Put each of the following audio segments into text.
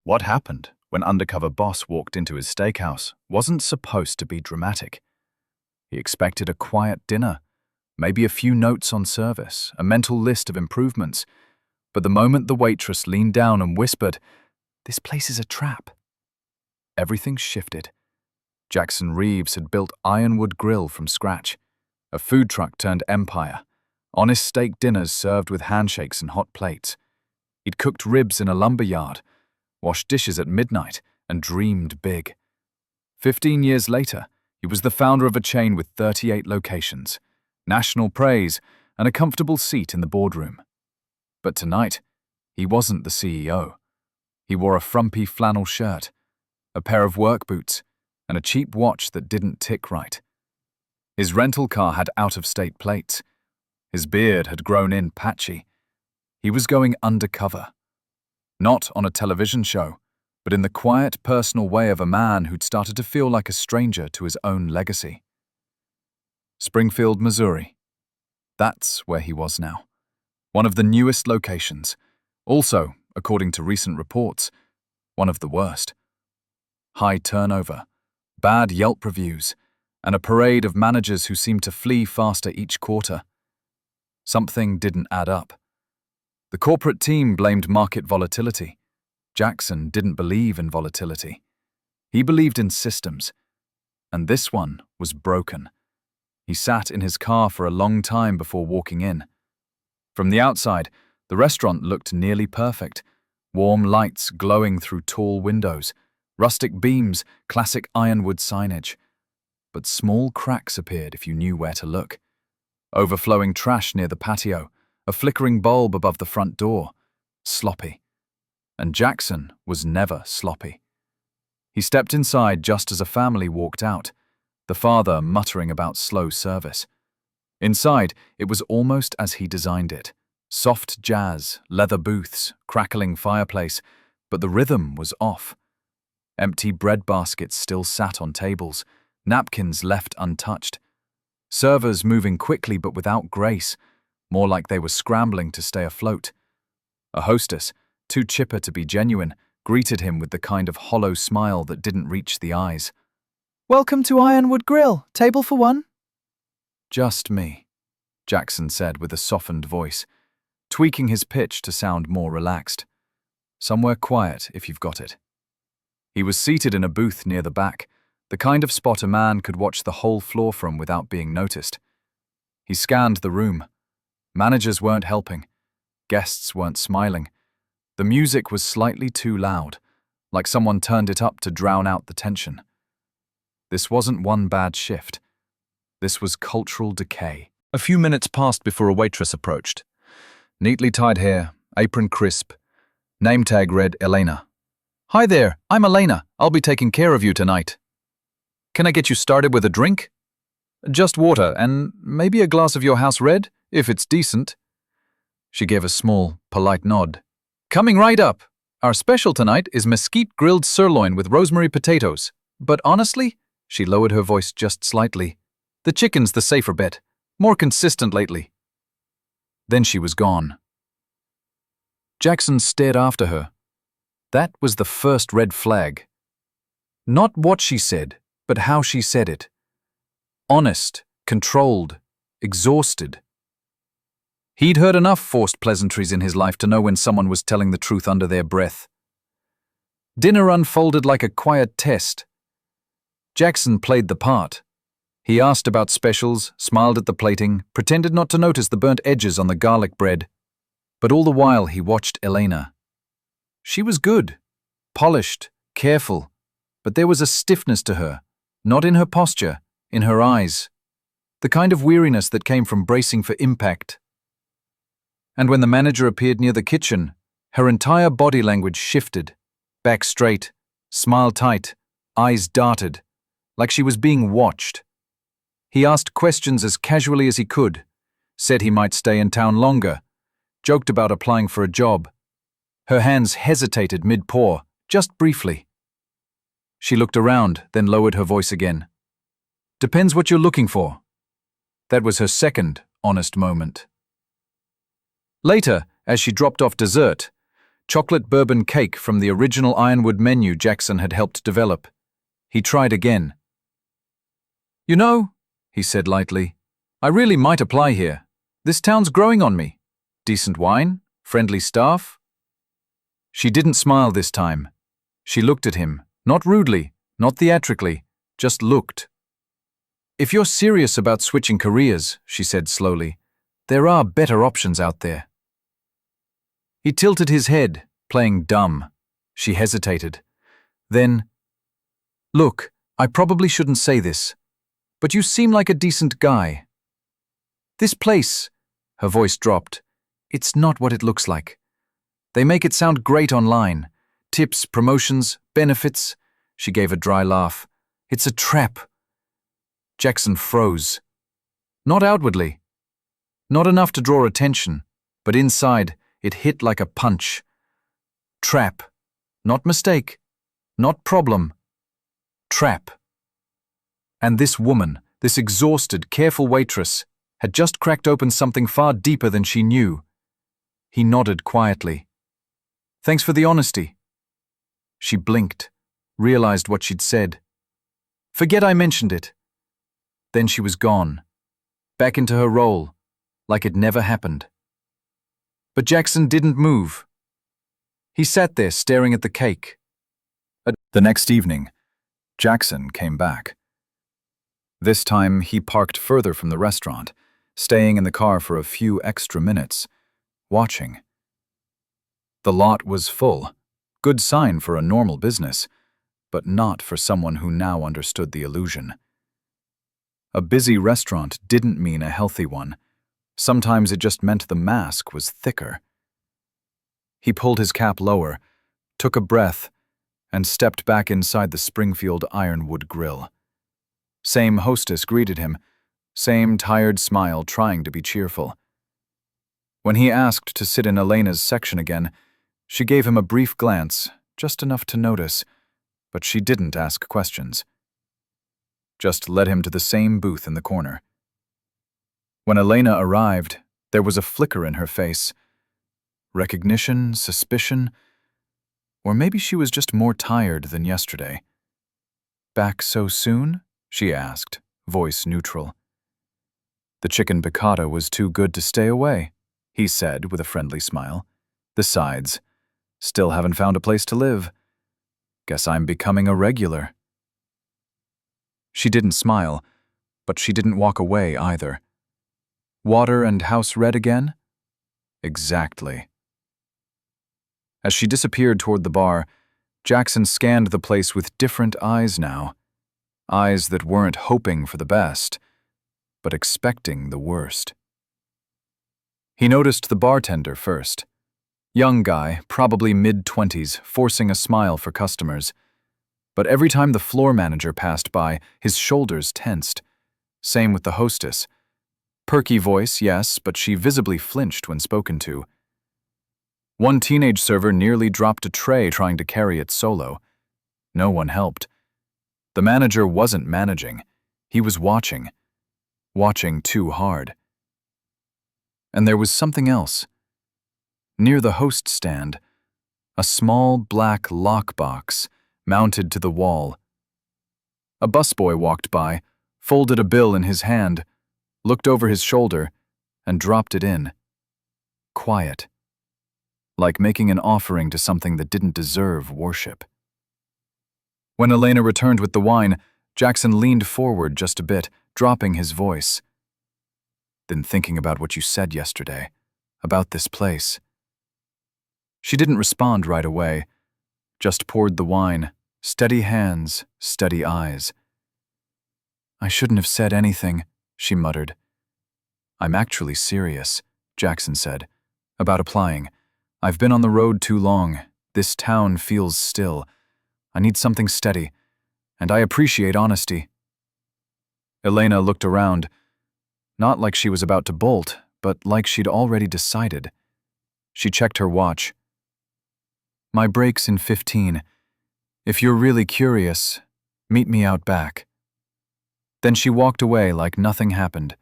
What happened when undercover boss walked into his steakhouse wasn't supposed to be dramatic. He expected a quiet dinner, maybe a few notes on service, a mental list of improvements. But the moment the waitress leaned down and whispered, "This place is a trap," everything shifted. Jackson Reeves had built Ironwood Grill from scratch, a food truck turned empire, honest steak dinners served with handshakes and hot plates. He'd cooked ribs in a lumber yard, washed dishes at midnight, and dreamed big. 15 years later, he was the founder of a chain with 38 locations, national praise, and a comfortable seat in the boardroom. But tonight, he wasn't the CEO. He wore a frumpy flannel shirt, a pair of work boots, and a cheap watch that didn't tick right. His rental car had out-of-state plates. His beard had grown in patchy. He was going undercover. Not on a television show, but in the quiet, personal way of a man who'd started to feel like a stranger to his own legacy. Springfield, Missouri. That's where he was now. One of the newest locations. Also, according to recent reports, one of the worst. High turnover, bad Yelp reviews, and a parade of managers who seemed to flee faster each quarter. Something didn't add up. The corporate team blamed market volatility. Jackson didn't believe in volatility. He believed in systems. And this one was broken. He sat in his car for a long time before walking in. From the outside, the restaurant looked nearly perfect. Warm lights glowing through tall windows, rustic beams, classic ironwood signage. But small cracks appeared if you knew where to look. Overflowing trash near the patio, a flickering bulb above the front door. Sloppy. And Jackson was never sloppy. He stepped inside just as a family walked out, the father muttering about slow service. Inside, it was almost as he designed it. Soft jazz, leather booths, crackling fireplace, but the rhythm was off. Empty bread baskets still sat on tables, napkins left untouched. Servers moving quickly but without grace, more like they were scrambling to stay afloat. A hostess, too chipper to be genuine, greeted him with the kind of hollow smile that didn't reach the eyes. "Welcome to Ironwood Grill. Table for one?" "Just me," Jackson said with a softened voice, tweaking his pitch to sound more relaxed. "Somewhere quiet, if you've got it." He was seated in a booth near the back, the kind of spot a man could watch the whole floor from without being noticed. He scanned the room. Managers weren't helping. Guests weren't smiling. The music was slightly too loud, like someone turned it up to drown out the tension. This wasn't one bad shift. This was cultural decay. A few minutes passed before a waitress approached. Neatly tied hair, apron crisp. Name tag read Elena. "Hi there, I'm Elena. I'll be taking care of you tonight. Can I get you started with a drink?" "Just water, and maybe a glass of your house red, if it's decent." She gave a small, polite nod. "Coming right up. Our special tonight is mesquite grilled sirloin with rosemary potatoes. But honestly," she lowered her voice just slightly, "the chicken's the safer bet. More consistent lately." Then she was gone. Jackson stared after her. That was the first red flag. Not what she said, but how she said it. Honest, controlled, exhausted. He'd heard enough forced pleasantries in his life to know when someone was telling the truth under their breath. Dinner unfolded like a quiet test. Jackson played the part. He asked about specials, smiled at the plating, pretended not to notice the burnt edges on the garlic bread. But all the while he watched Elena. She was good, polished, careful, but there was a stiffness to her, not in her posture, in her eyes. The kind of weariness that came from bracing for impact. And when the manager appeared near the kitchen, her entire body language shifted. Back straight, smile tight, eyes darted, like she was being watched. He asked questions as casually as he could, said he might stay in town longer, joked about applying for a job. Her hands hesitated mid-pour, just briefly. She looked around, then lowered her voice again. "Depends what you're looking for." That was her second honest moment. Later, as she dropped off dessert, Chocolate bourbon cake from the original Ironwood menu Jackson had helped develop. He tried again. "You know," he said lightly, "I really might apply here. This town's growing on me. Decent wine, friendly staff." She didn't smile this time. She looked at him, not rudely, not theatrically, just looked. "If you're serious about switching careers," she said slowly, "there are better options out there." He tilted his head, playing dumb. She hesitated. Then, "Look, I probably shouldn't say this, but you seem like a decent guy. This place," her voice dropped, "it's not what it looks like. They make it sound great online. Tips, promotions, benefits." She gave a dry laugh. "It's a trap." Jackson froze. Not outwardly. Not enough to draw attention, but inside, it hit like a punch. Trap. Not mistake. Not problem. Trap. And this woman, this exhausted, careful waitress, had just cracked open something far deeper than she knew. He nodded quietly. "Thanks for the honesty." She blinked, realized what she'd said. "Forget I mentioned it." Then she was gone, back into her role, like it never happened. But Jackson didn't move. He sat there staring at the cake. The next evening, Jackson came back. This time he parked further from the restaurant, staying in the car for a few extra minutes, watching. The lot was full, good sign for a normal business, but not for someone who now understood the illusion. A busy restaurant didn't mean a healthy one. Sometimes it just meant the mask was thicker. He pulled his cap lower, took a breath, and stepped back inside the Springfield Ironwood Grill. Same hostess greeted him, same tired smile trying to be cheerful. When he asked to sit in Elena's section again, she gave him a brief glance, just enough to notice, but she didn't ask questions. Just led him to the same booth in the corner. When Elena arrived, there was a flicker in her face. Recognition, suspicion, or maybe she was just more tired than yesterday. "Back so soon?" she asked, voice neutral. "The chicken piccata was too good to stay away," he said with a friendly smile. "The sides. Still haven't found a place to live. Guess I'm becoming a regular." She didn't smile, but she didn't walk away either. Water and house red again? Exactly. As she disappeared toward the bar, Jackson scanned the place with different eyes now. Eyes that weren't hoping for the best, but expecting the worst. He noticed the bartender first. Young guy, probably mid-20s, forcing a smile for customers. But every time the floor manager passed by, his shoulders tensed. Same with the hostess. Perky voice, yes, but she visibly flinched when spoken to. One teenage server nearly dropped a tray trying to carry it solo. No one helped. The manager wasn't managing. He was watching. Watching too hard. And there was something else. Near the host stand, a small black lockbox mounted to the wall. A busboy walked by, folded a bill in his hand, looked over his shoulder, and dropped it in. Quiet. Like making an offering to something that didn't deserve worship. When Elena returned with the wine, Jackson leaned forward just a bit, dropping his voice. "Been thinking about what you said yesterday, about this place." She didn't respond right away, just poured the wine, steady hands, steady eyes. "I shouldn't have said anything," she muttered. "I'm actually serious," Jackson said, "about applying. I've been on the road too long. This town feels still. I need something steady, and I appreciate honesty." Elena looked around, not like she was about to bolt, but like she'd already decided. She checked her watch. "My break's in 15. If you're really curious, meet me out back." Then she walked away like nothing happened.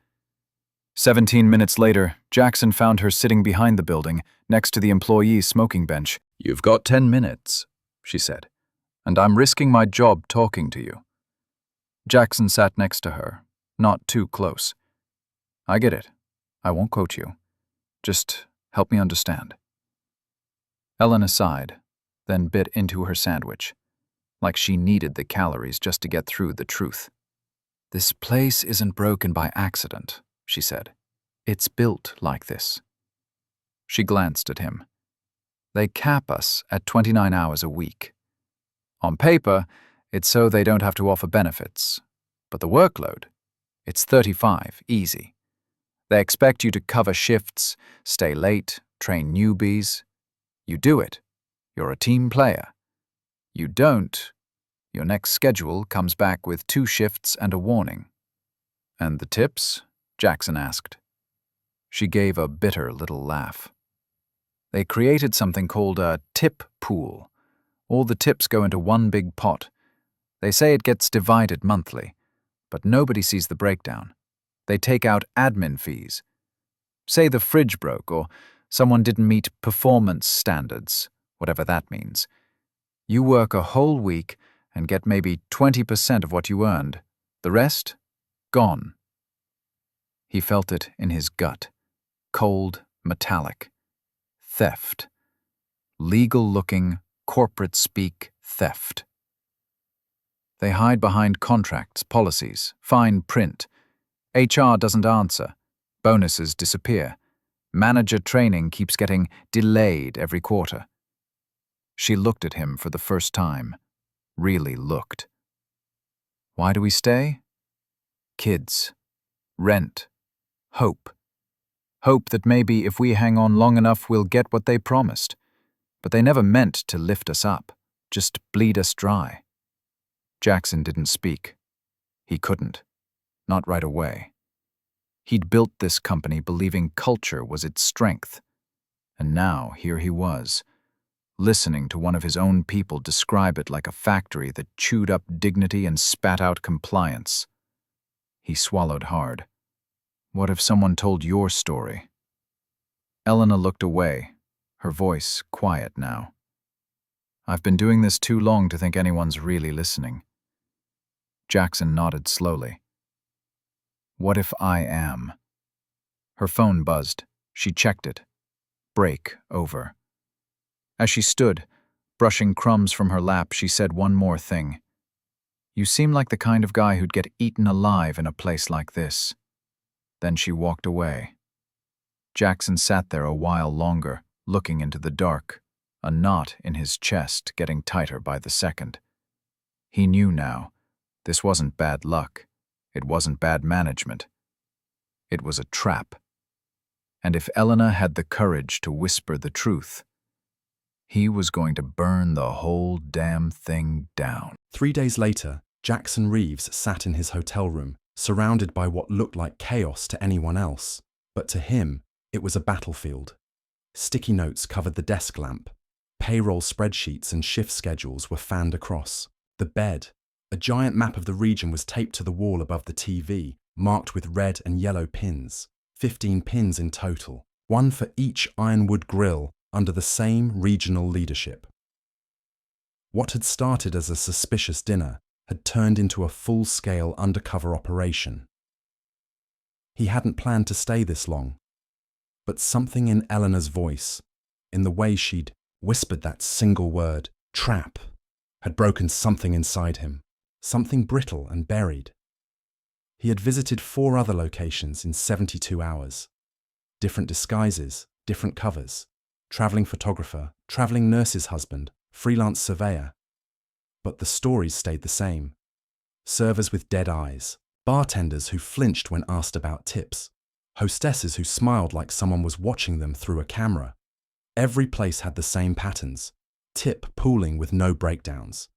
17 minutes later, Jackson found her sitting behind the building, next to the employee's smoking bench. "You've got 10 minutes, she said, "and I'm risking my job talking to you." Jackson sat next to her, not too close. "I get it. I won't quote you. Just help me understand." Elena sighed, then bit into her sandwich, like she needed the calories just to get through the truth. "This place isn't broken by accident," she said. "It's built like this." She glanced at him. "They cap us at 29 hours a week. On paper, it's so they don't have to offer benefits. But the workload, it's 35, easy. They expect you to cover shifts, stay late, train newbies. You do it. You're a team player. You don't, your next schedule comes back with 2 shifts and a warning." "And the tips?" Jackson asked. She gave a bitter little laugh. "They created something called a tip pool. All the tips go into one big pot. They say it gets divided monthly, but nobody sees the breakdown. They take out admin fees. Say the fridge broke or someone didn't meet performance standards, whatever that means. You work a whole week and get maybe 20% of what you earned. The rest? Gone." He felt it in his gut. Cold, metallic. Theft. Legal-looking, corporate-speak theft. They hide behind contracts, policies, fine print. HR doesn't answer. Bonuses disappear. Manager training keeps getting delayed every quarter. She looked at him for the first time. Really looked. "Why do we stay? Kids. Rent. Hope. Hope that maybe if we hang on long enough we'll get what they promised. But they never meant to lift us up, just bleed us dry." Jackson didn't speak. He couldn't. Not right away. He'd built this company believing culture was its strength. And now here he was, listening to one of his own people describe it like a factory that chewed up dignity and spat out compliance. He swallowed hard. "What if someone told your story?" Elena looked away, her voice quiet now. "I've been doing this too long to think anyone's really listening." Jackson nodded slowly. "What if I am?" Her phone buzzed. She checked it. Break over. As she stood, brushing crumbs from her lap, she said one more thing. "You seem like the kind of guy who'd get eaten alive in a place like this." Then she walked away. Jackson sat there a while longer, looking into the dark, a knot in his chest getting tighter by the second. He knew now, this wasn't bad luck. It wasn't bad management. It was a trap. And if Elena had the courage to whisper the truth, he was going to burn the whole damn thing down. 3 days later, Jackson Reeves sat in his hotel room, surrounded by what looked like chaos to anyone else. But to him, it was a battlefield. Sticky notes covered the desk lamp. Payroll spreadsheets and shift schedules were fanned across. The bed, a giant map of the region, was taped to the wall above the TV, marked with red and yellow pins. 15 pins in total, one for each Ironwood Grill under the same regional leadership. What had started as a suspicious dinner had turned into a full-scale undercover operation. He hadn't planned to stay this long, but something in Eleanor's voice, in the way she'd whispered that single word, trap, had broken something inside him, something brittle and buried. He had visited 4 other locations in 72 hours. Different disguises, different covers, traveling photographer, traveling nurse's husband, freelance surveyor. But the stories stayed the same. Servers with dead eyes, bartenders who flinched when asked about tips, hostesses who smiled like someone was watching them through a camera. Every place had the same patterns: tip pooling with no breakdowns,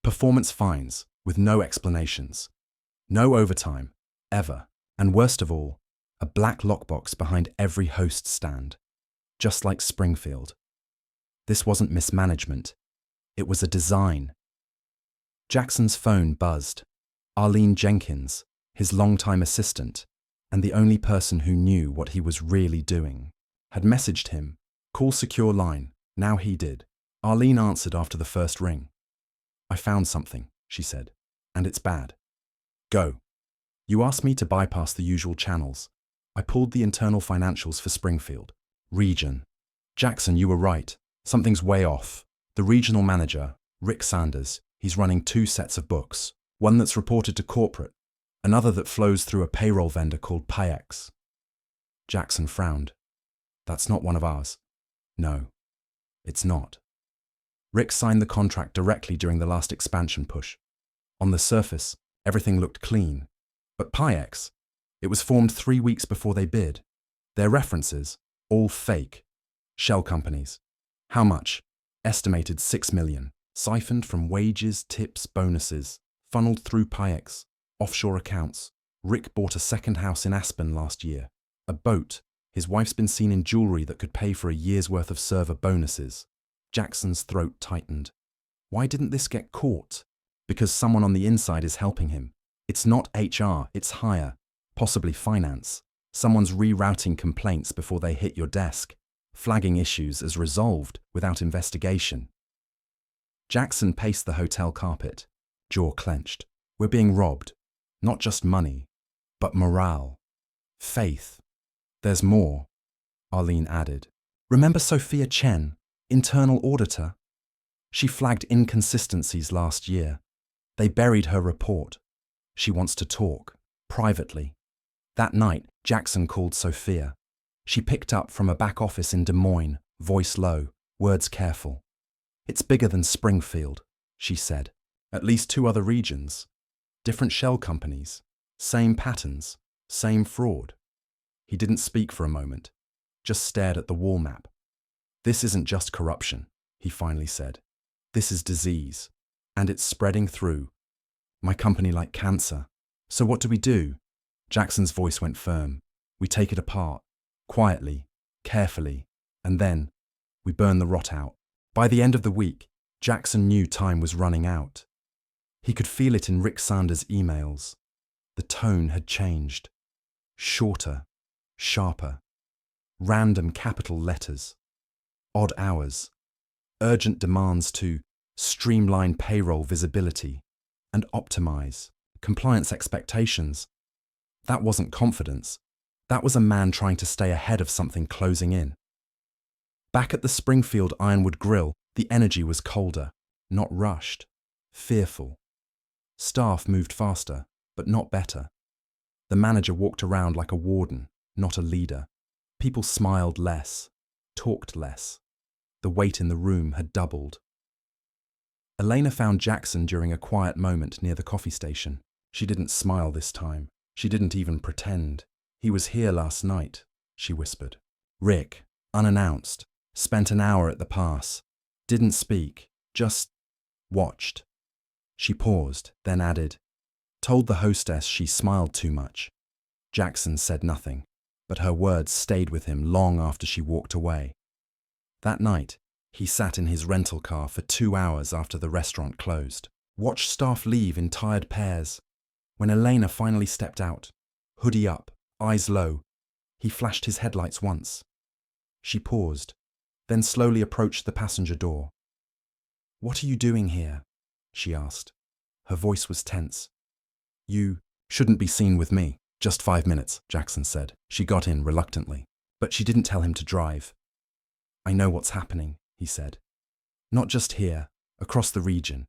performance fines with no explanations, no overtime, ever, and worst of all, a black lockbox behind every host stand, just like Springfield. This wasn't mismanagement, it was a design. Jackson's phone buzzed. Arlene Jenkins, his longtime assistant, and the only person who knew what he was really doing, had messaged him, "Call secure line." Now he did. Arlene answered after the first ring. "I found something," she said, "and it's bad." "Go." "You asked me to bypass the usual channels. I pulled the internal financials for Springfield. Region. Jackson, you were right. Something's way off. The regional manager, Rick Sanders, he's running 2 sets of books. One that's reported to corporate, another that flows through a payroll vendor called Payex." Jackson frowned. "That's not one of ours." "No, it's not." Rick signed the contract directly during the last expansion push. On the surface, everything looked clean. But Payex, it was formed 3 weeks before they bid. Their references, all fake. Shell companies. How much? Estimated $6 million. Siphoned from wages, tips, bonuses. Funneled through Payex. Offshore accounts. Rick bought a second house in Aspen last year. A boat. His wife's been seen in jewelry that could pay for a year's worth of server bonuses. Jackson's throat tightened. Why didn't this get caught? Because someone on the inside is helping him. It's not HR, it's higher, possibly finance. Someone's rerouting complaints before they hit your desk, flagging issues as resolved without investigation. Jackson paced the hotel carpet, jaw clenched. We're being robbed. Not just money, but morale. Faith. There's more, Arlene added. Remember Sophia Chen, internal auditor? She flagged inconsistencies last year. They buried her report. She wants to talk, privately. That night, Jackson called Sophia. She picked up from a back office in Des Moines, voice low, words careful. "It's bigger than Springfield," she said. "At least 2 other regions. Different shell companies. Same patterns. Same fraud." He didn't speak for a moment, just stared at the wall map. "This isn't just corruption," he finally said. "This is disease, and it's spreading through. My company like cancer. So what do we do?" Jackson's voice went firm. "We take it apart, quietly, carefully, and then we burn the rot out." By the end of the week, Jackson knew time was running out. He could feel it in Rick Sanders' emails. The tone had changed. Shorter, sharper, random capital letters, odd hours, urgent demands to streamline payroll visibility and optimize compliance expectations. That wasn't confidence. That was a man trying to stay ahead of something closing in. Back at the Springfield Ironwood Grill, the energy was colder, not rushed, fearful. Staff moved faster, but not better. The manager walked around like a warden, not a leader. People smiled less, talked less. The weight in the room had doubled. Elena found Jackson during a quiet moment near the coffee station. She didn't smile this time. She didn't even pretend. "He was here last night," she whispered. Rick, unannounced, spent an hour at the pass. Didn't speak, just watched. She paused, then added, "Told the hostess she smiled too much." Jackson said nothing, but her words stayed with him long after she walked away. That night, he sat in his rental car for 2 hours after the restaurant closed, watched staff leave in tired pairs. When Elena finally stepped out, hoodie up, eyes low, he flashed his headlights once. She paused, then slowly approached the passenger door. "What are you doing here?" she asked. Her voice was tense. "You shouldn't be seen with me." "Just 5 minutes," Jackson said. She got in reluctantly, but she didn't tell him to drive. "I know what's happening," he said. "Not just here, across the region.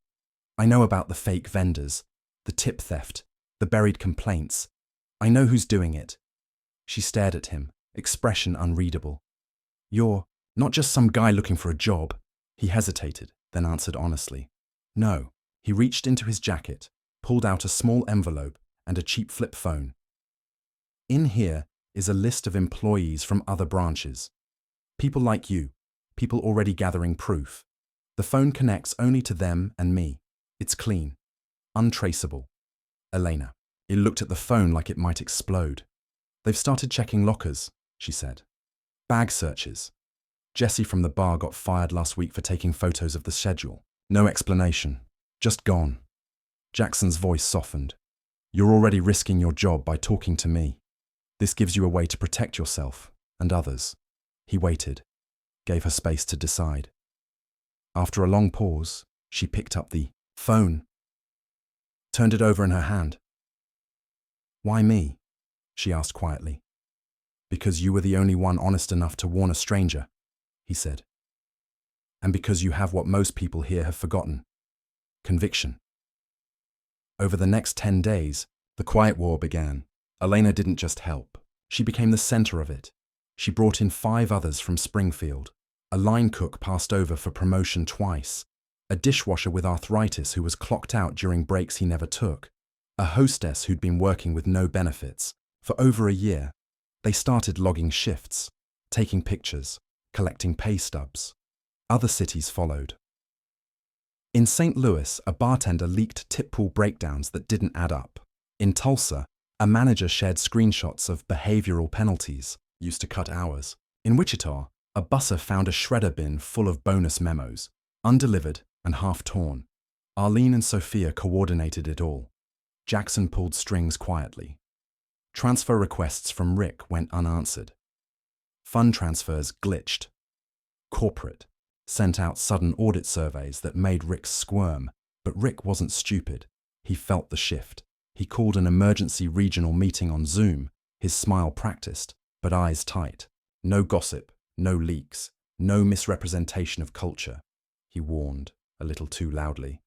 I know about the fake vendors, the tip theft, the buried complaints. I know who's doing it." She stared at him, expression unreadable. "You're not just some guy looking for a job." He hesitated, then answered honestly. "No." He reached into his jacket, pulled out a small envelope and a cheap flip phone. "In here is a list of employees from other branches. People like you, people already gathering proof. The phone connects only to them and me. It's clean, untraceable." Elena. He looked at the phone like it might explode. "They've started checking lockers," she said. "Bag searches. Jesse from the bar got fired last week for taking photos of the schedule. No explanation. Just gone." Jackson's voice softened. "You're already risking your job by talking to me." This gives you a way to protect yourself and others. He waited, gave her space to decide. After a long pause, she picked up the phone, turned it over in her hand. "Why me?" she asked quietly. "Because you were the only one honest enough to warn a stranger," he said. "And because you have what most people here have forgotten: conviction." Over the next 10 days, the quiet war began. Elena didn't just help. She became the center of it. She brought in 5 others from Springfield. A line cook passed over for promotion twice. A dishwasher with arthritis who was clocked out during breaks he never took. A hostess who'd been working with no benefits. For over a year, they started logging shifts, taking pictures, collecting pay stubs. Other cities followed. In St. Louis, a bartender leaked tip pool breakdowns that didn't add up. In Tulsa, a manager shared screenshots of behavioral penalties used to cut hours. In Wichita, a busser found a shredder bin full of bonus memos, undelivered and half-torn. Arlene and Sophia coordinated it all. Jackson pulled strings quietly. Transfer requests from Rick went unanswered. Fund transfers glitched. Corporate sent out sudden audit surveys that made Rick squirm, but Rick wasn't stupid. He felt the shift. He called an emergency regional meeting on Zoom, his smile practiced, but eyes tight. No gossip, no leaks, no misrepresentation of culture, he warned, a little too loudly.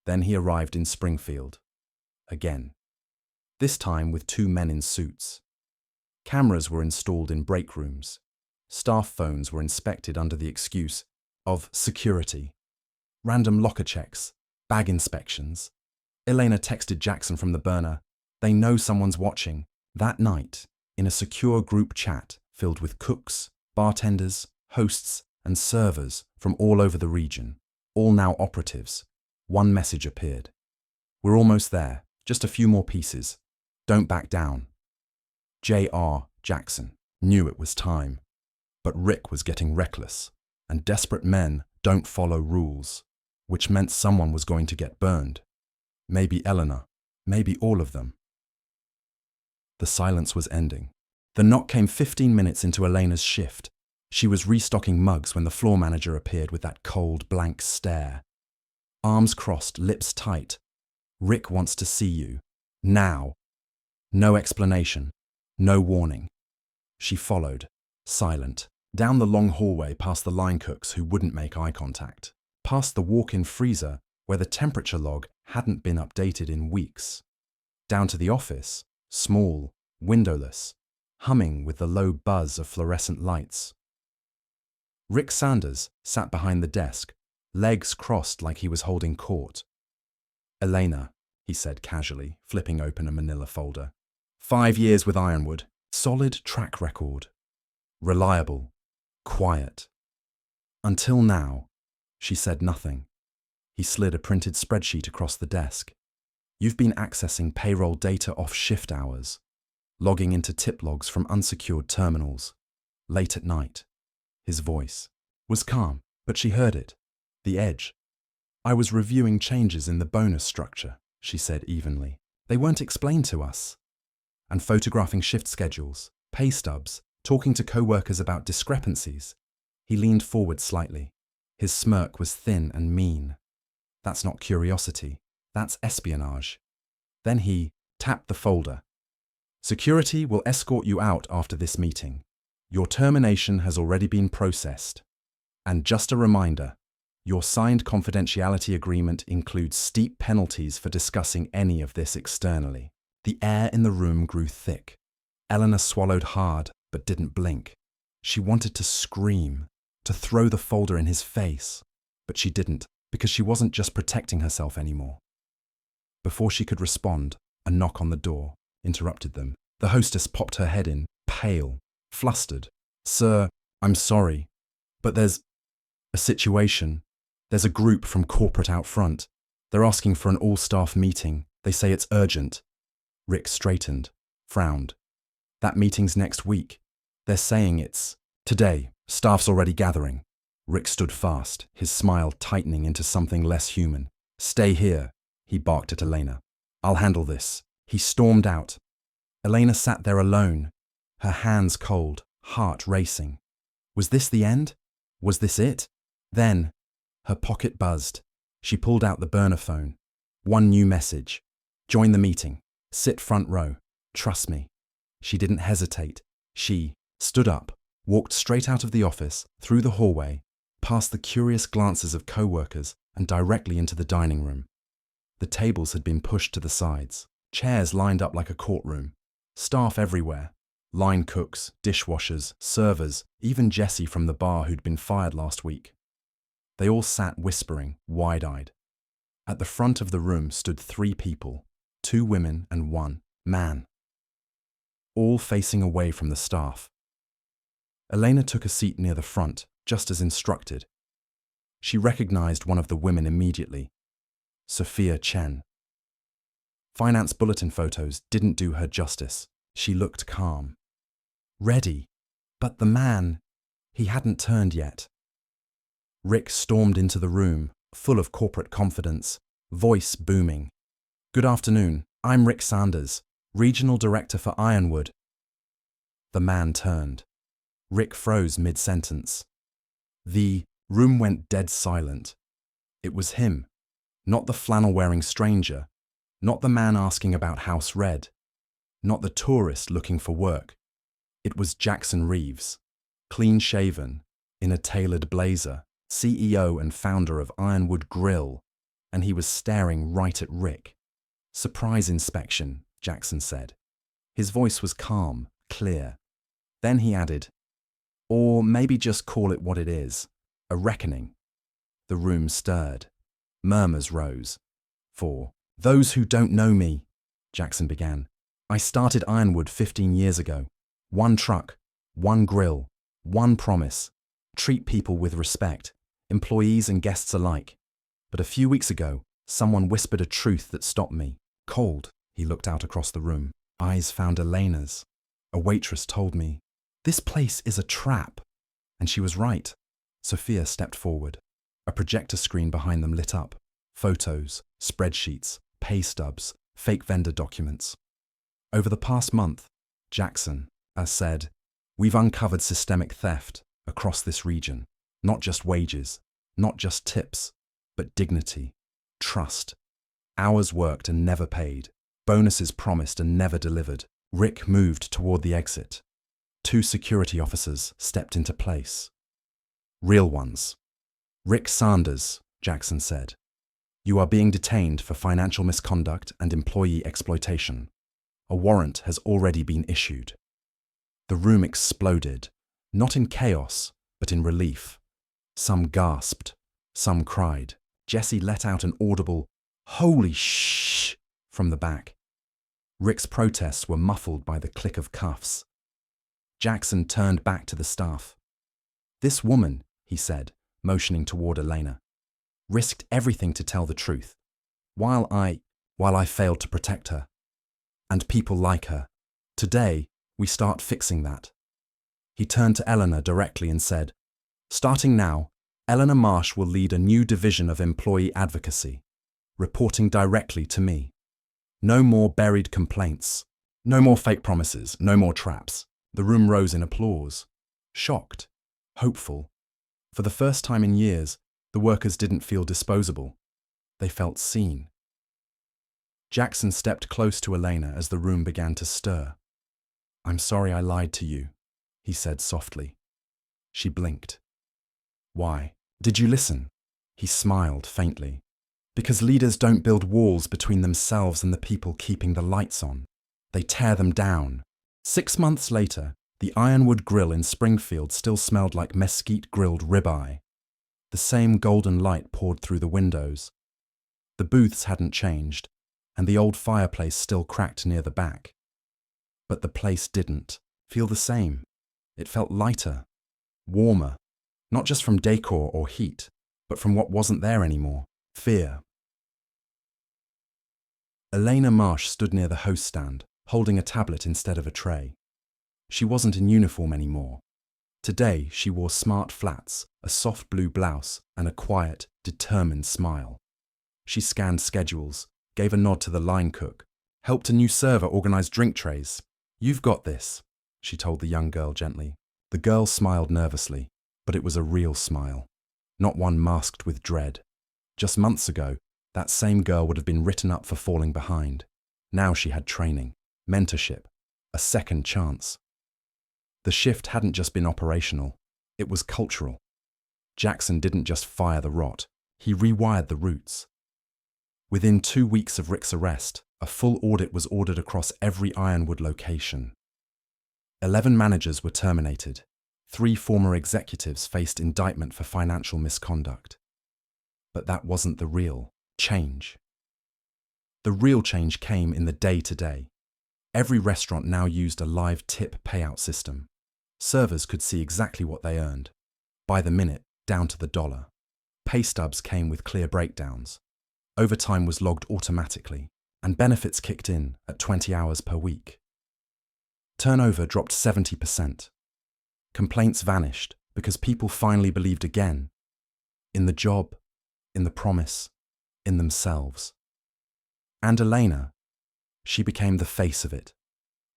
Then he arrived in Springfield. Again. This time with 2 men in suits. Cameras were installed in break rooms. Staff phones were inspected under the excuse of security. Random locker checks, bag inspections. Elena texted Jackson from the burner. They know someone's watching. That night, in a secure group chat filled with cooks, bartenders, hosts, and servers from all over the region, all now operatives, one message appeared. "We're almost there. Just a few more pieces. Don't back down." J.R. Jackson knew it was time. But Rick was getting reckless, and desperate men don't follow rules, which meant someone was going to get burned. Maybe Eleanor, maybe all of them. The silence was ending. The knock came 15 minutes into Elena's shift. She was restocking mugs when the floor manager appeared with that cold, blank stare. Arms crossed, lips tight. "Rick wants to see you. Now." No explanation. No warning. She followed, silent, down the long hallway past the line cooks who wouldn't make eye contact, past the walk-in freezer where the temperature log hadn't been updated in weeks, down to the office, small, windowless, humming with the low buzz of fluorescent lights. Rick Sanders sat behind the desk, legs crossed like he was holding court. "Elena," he said casually, flipping open a manila folder. "5 years with Ironwood. Solid track record. Reliable. Quiet." "Until now." She said nothing. He slid a printed spreadsheet across the desk. "You've been accessing payroll data off shift hours, logging into tip logs from unsecured terminals, late at night." His voice was calm, but she heard it. The edge. "I was reviewing changes in the bonus structure," she said evenly. "They weren't explained to us." "And photographing shift schedules, pay stubs, talking to co-workers about discrepancies." He leaned forward slightly. His smirk was thin and mean. "That's not curiosity. That's espionage." Then he tapped the folder. "Security will escort you out after this meeting. Your termination has already been processed. And just a reminder, your signed confidentiality agreement includes steep penalties for discussing any of this externally." The air in the room grew thick. Eleanor swallowed hard, but didn't blink. She wanted to scream, to throw the folder in his face, but she didn't, because she wasn't just protecting herself anymore. Before she could respond, a knock on the door interrupted them. The hostess popped her head in, pale, flustered. "Sir, I'm sorry, but there's a situation. There's a group from corporate out front. They're asking for an all-staff meeting. They say it's urgent." Rick straightened, frowned. "That meeting's next week. They're saying it's today. Staff's already gathering." Rick stood fast, his smile tightening into something less human. "Stay here," he barked at Elena. "I'll handle this." He stormed out. Elena sat there alone, her hands cold, heart racing. Was this the end? Was this it? Then, her pocket buzzed. She pulled out the burner phone. One new message. Join the meeting. Sit front row. Trust me. She didn't hesitate. She stood up, walked straight out of the office, through the hallway, past the curious glances of co-workers, and directly into the dining room. The tables had been pushed to the sides, chairs lined up like a courtroom, staff everywhere, line cooks, dishwashers, servers, even Jessie from the bar who'd been fired last week. They all sat whispering, wide-eyed. At the front of the room stood 3 people, 2 women and 1 man, all facing away from the staff. Elena took a seat near the front, just as instructed. She recognized one of the women immediately, Sophia Chen. Finance bulletin photos didn't do her justice. She looked calm, ready, but the man, he hadn't turned yet. Rick stormed into the room, full of corporate confidence, voice booming. "Good afternoon, I'm Rick Sanders, Regional Director for Ironwood." The man turned. Rick froze mid-sentence. The room went dead silent. It was him, not the flannel-wearing stranger, not the man asking about House Red, not the tourist looking for work. It was Jackson Reeves, clean-shaven, in a tailored blazer, CEO and founder of Ironwood Grill, and he was staring right at Rick. "Surprise inspection," Jackson said. His voice was calm, clear. Then he added, "Or maybe just call it what it is, a reckoning." The room stirred. Murmurs rose. "For those who don't know me," Jackson began, "I started Ironwood 15 years ago. 1 truck, 1 grill, 1 promise. Treat people with respect, employees and guests alike. But a few weeks ago, someone whispered a truth that stopped me. Cold." He looked out across the room. Eyes found Elena's. "A waitress told me, 'This place is a trap.' And she was right." Sophia stepped forward. A projector screen behind them lit up. Photos, spreadsheets, pay stubs, fake vendor documents. "Over the past month," Jackson said, "we've uncovered systemic theft across this region. Not just wages, not just tips, but dignity, trust. Hours worked and never paid. Bonuses promised and never delivered." Rick moved toward the exit. 2 security officers stepped into place. Real ones. "Rick Sanders," Jackson said, "you are being detained for financial misconduct and employee exploitation. A warrant has already been issued." The room exploded, not in chaos, but in relief. Some gasped, some cried. Jessie let out an audible, "Holy shh!" from the back. Rick's protests were muffled by the click of cuffs. Jackson turned back to the staff. "This woman," he said, motioning toward Elena, "risked everything to tell the truth, while I failed to protect her. And people like her. Today, we start fixing that." He turned to Eleanor directly and said, "Starting now, Eleanor Marsh will lead a new division of employee advocacy, reporting directly to me. No more buried complaints. No more fake promises. No more traps." The room rose in applause. Shocked. Hopeful. For the first time in years, the workers didn't feel disposable. They felt seen. Jackson stepped close to Elena as the room began to stir. "I'm sorry I lied to you," he said softly. She blinked. "Why? Did you listen?" He smiled faintly. "Because leaders don't build walls between themselves and the people keeping the lights on. They tear them down." 6 months later, the Ironwood Grill in Springfield still smelled like mesquite-grilled ribeye. The same golden light poured through the windows. The booths hadn't changed, and the old fireplace still cracked near the back. But the place didn't feel the same. It felt lighter, warmer, not just from decor or heat, but from what wasn't there anymore: fear. Elena Marsh stood near the host stand, holding a tablet instead of a tray. She wasn't in uniform anymore. Today, she wore smart flats, a soft blue blouse, and a quiet, determined smile. She scanned schedules, gave a nod to the line cook, helped a new server organize drink trays. "You've got this," she told the young girl gently. The girl smiled nervously, but it was a real smile, not one masked with dread. Just months ago, that same girl would have been written up for falling behind. Now she had training, mentorship, a second chance. The shift hadn't just been operational, it was cultural. Jackson didn't just fire the rot, he rewired the roots. Within 2 weeks of Rick's arrest, a full audit was ordered across every Ironwood location. 11 managers were terminated. 3 former executives faced indictment for financial misconduct. But that wasn't the real change. The real change came in the day-to-day. Every restaurant now used a live tip payout system. Servers could see exactly what they earned, by the minute, down to the dollar. Pay stubs came with clear breakdowns. Overtime was logged automatically, and benefits kicked in at 20 hours per week. Turnover dropped 70%. Complaints vanished because people finally believed again in the job, in the promise, in themselves. And Elena, she became the face of it.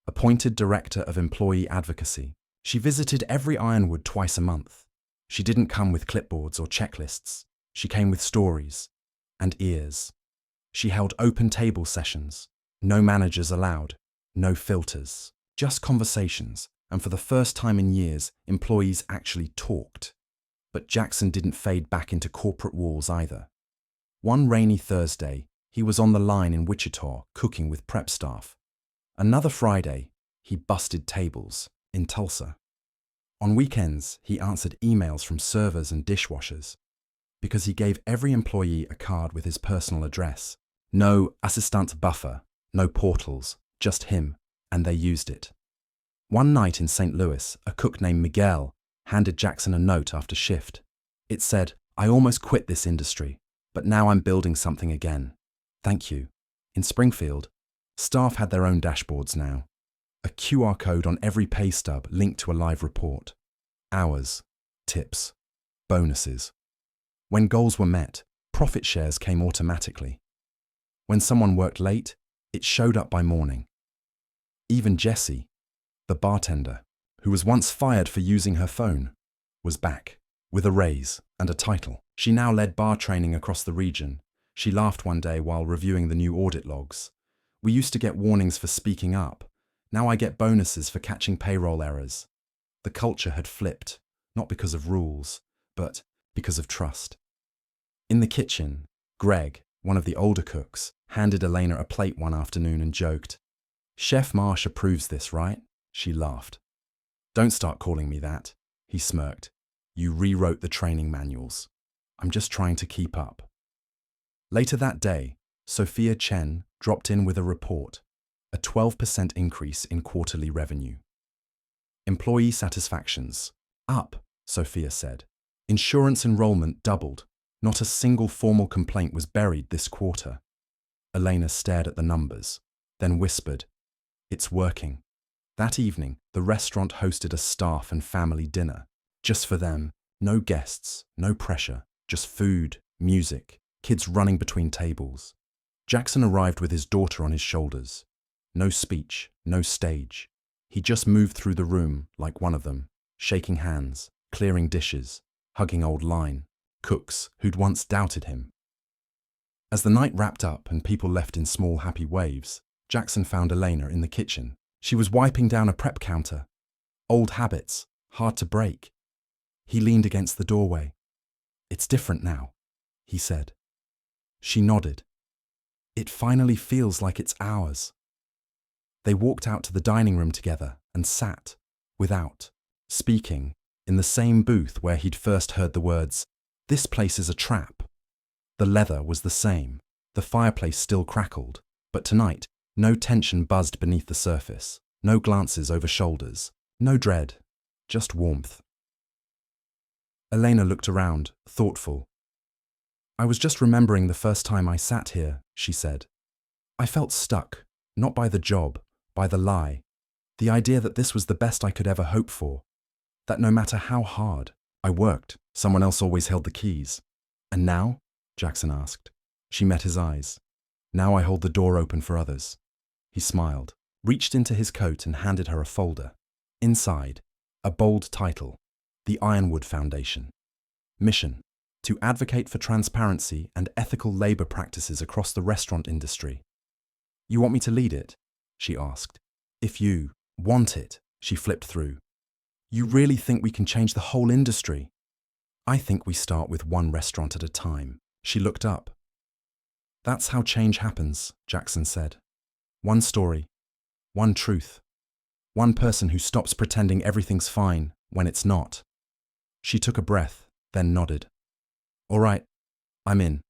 Appointed Director of Employee Advocacy, she visited every Ironwood twice a month. She didn't come with clipboards or checklists. She came with stories and ears. She held open table sessions. No managers allowed, no filters, just conversations. And for the first time in years, employees actually talked. But Jackson didn't fade back into corporate walls either. One rainy Thursday, he was on the line in Wichita cooking with prep staff. Another Friday, he busted tables in Tulsa. On weekends, he answered emails from servers and dishwashers because he gave every employee a card with his personal address. No assistant buffer, no portals, just him, and they used it. One night in St. Louis, a cook named Miguel handed Jackson a note after shift. It said, "I almost quit this industry, but now I'm building something again. Thank you." In Springfield, staff had their own dashboards now. A QR code on every pay stub linked to a live report. Hours, tips, bonuses. When goals were met, profit shares came automatically. When someone worked late, it showed up by morning. Even Jessie, the bartender, who was once fired for using her phone, was back, with a raise and a title. She now led bar training across the region. She laughed one day while reviewing the new audit logs. "We used to get warnings for speaking up. Now I get bonuses for catching payroll errors." The culture had flipped, not because of rules, but because of trust. In the kitchen, Greg, one of the older cooks, handed Elena a plate one afternoon and joked, "Chef Marsh approves this, right?" She laughed. "Don't start calling me that," he smirked. "You rewrote the training manuals. I'm just trying to keep up." Later that day, Sophia Chen dropped in with a report, a 12% increase in quarterly revenue. Employee satisfactions up, Sophia said. Insurance enrollment doubled. Not a single formal complaint was buried this quarter. Elena stared at the numbers, then whispered, "It's working." That evening, the restaurant hosted a staff and family dinner. Just for them, no guests, no pressure, just food, music, kids running between tables. Jackson arrived with his daughter on his shoulders. No speech, no stage. He just moved through the room like one of them, shaking hands, clearing dishes, hugging old line, cooks who'd once doubted him. As the night wrapped up and people left in small happy waves, Jackson found Elena in the kitchen. She was wiping down a prep counter. Old habits, hard to break. He leaned against the doorway. "It's different now," he said. She nodded. "It finally feels like it's ours." They walked out to the dining room together and sat, without, speaking, in the same booth where he'd first heard the words, "This place is a trap." The leather was the same, the fireplace still crackled, but tonight, no tension buzzed beneath the surface, no glances over shoulders, no dread, just warmth. Elena looked around, thoughtful. "I was just remembering the first time I sat here," she said. "I felt stuck, not by the job, by the lie, the idea that this was the best I could ever hope for, that no matter how hard I worked, someone else always held the keys. And now?" Jackson asked. She met his eyes. "Now I hold the door open for others." He smiled, reached into his coat and handed her a folder. Inside, a bold title, the Ironwood Foundation. Mission: to advocate for transparency and ethical labor practices across the restaurant industry. You want me to lead it? She asked. If you want it, she flipped through. You really think we can change the whole industry? I think we start with one restaurant at a time. She looked up. That's how change happens, Jackson said. One story, one truth, one person who stops pretending everything's fine when it's not. She took a breath, then nodded. All right, I'm in.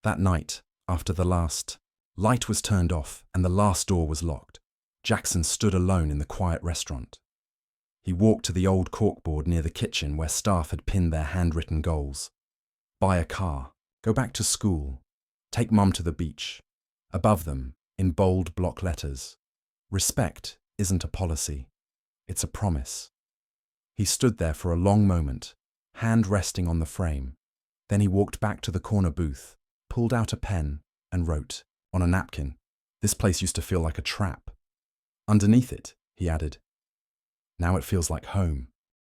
That night, after the last light was turned off and the last door was locked, Jackson stood alone in the quiet restaurant. He walked to the old corkboard near the kitchen where staff had pinned their handwritten goals. Buy a car, go back to school, take mum to the beach. Above them, in bold block letters, respect isn't a policy, it's a promise. He stood there for a long moment, hand resting on the frame. Then he walked back to the corner booth, pulled out a pen, and wrote, on a napkin, "This place used to feel like a trap." Underneath it, he added, "Now it feels like home."